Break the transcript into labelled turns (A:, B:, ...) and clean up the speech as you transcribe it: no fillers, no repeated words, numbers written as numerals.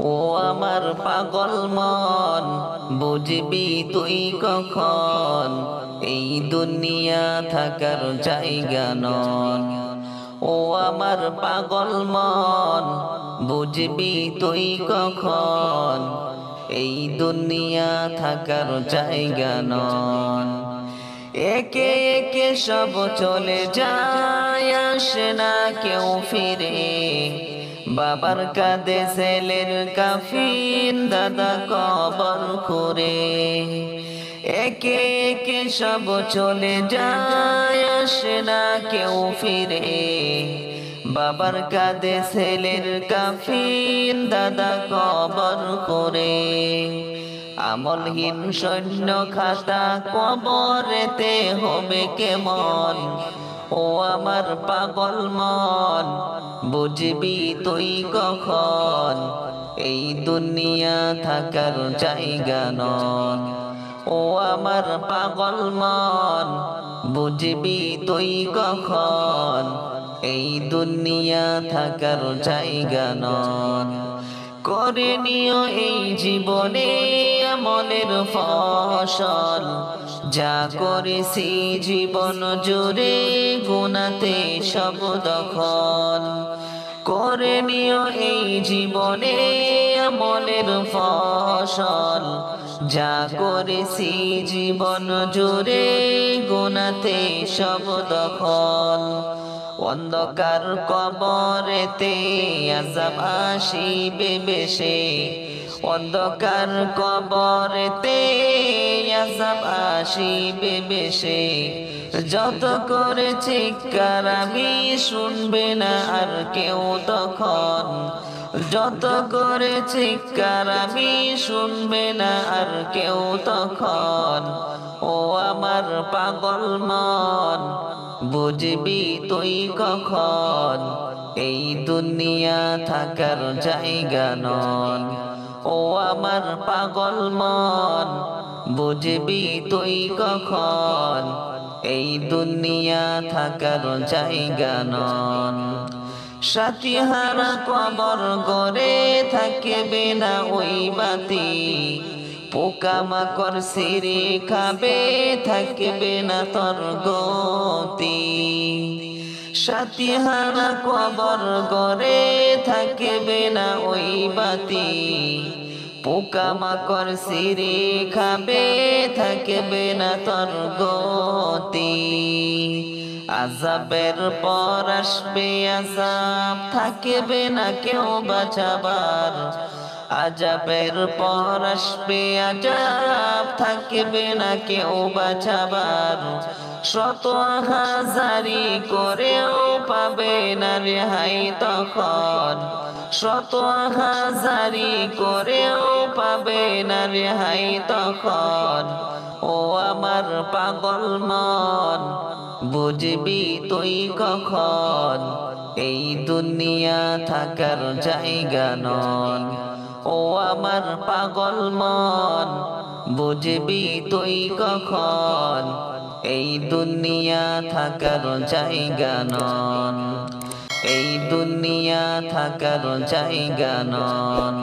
A: ও আমার পাগল মন, বুঝবি তুই কখন এই দুনিয়া থাকার জায়গা নয়। ও আমার পাগল মন, বুঝবি তুই কখন এই দুনিয়া থাকার জায়গা নয়। একে একে সব চলে যায়, আসে না কেউ ফিরে। বাবার কাঁধে ছেলের কাফিন, দাদা কবর খুঁড়ে। একে একে সব চলে যায়, আসে না কেউ ফিরে। বাবার কাঁধে ছেলের কাফিন, দাদা কবর খুঁড়ে। আমলহীন সৈন্য খাতা কবরেতে হবে কেমন। ও আমার পাগল মন, বুঝবি তুই কখন এই দুনিয়া থাকার জায়গা নয়। ও আমার পাগল মন, বুঝবি তুই কখন এই দুনিয়া থাকার জায়গা নয়। করে নিও এই জীবনে আমলের ফসল, যা করেছি জীবন জুড়ে গুনাতে সব দখল। করে নিও এই জীবনে আমলের ফসল, যা করেছি জীবন জুড়ে গুনাতে সব দখল। অন্ধকার কবরেতে আযাব আসিবে বেশে, অন্ধকার কবরেতে আযাব আসিবে বেশে। যত করে চিৎকার আমি শুনবে না আর কেউ তখন, যত করে চিৎকার আমি শুনবে না আর কেউ তখন। ও আমার পাগল মন, বুঝবি তুই কখন এই দুনিয়া থাকার জায়গা নয়। ও আমার পাগল মন, বুঝবি তুই কখন এই দুনিয়া থাকার জায়গা নয়। সাথী হারা কবর গড়ে থাকবে না ওই বাতি, পোকামাকড় ছিঁড়ে খাবে থাকবে না তোর গতি। সাথী হারা কবর গড়ে থাকবে না ওই বাতি, পোকামাকড় ছিঁড়ে খাবে থাকবে না তোর গতি। আযাবের পর আসবে আযাব, থাকবে না কেউ বাঁচাবার। আযাবের পর আসবে আযাব, থাকবে না কেউ বাঁচাবার। শত হাজারি করেও পাবে না রেহাই তখন, শত হাজারি করেও পাবে না রেহাই তখন। ও আমার পাগল মন, বুঝবি তুই কখন এই দুনিয়া থাকার জায়গা নয়। ও আমার পাগল মন, বুঝবি তুই কখন এই দুনিয়া থাকার জায়গা নয়। এই দুনিয়া থাকার জায়গা নয়।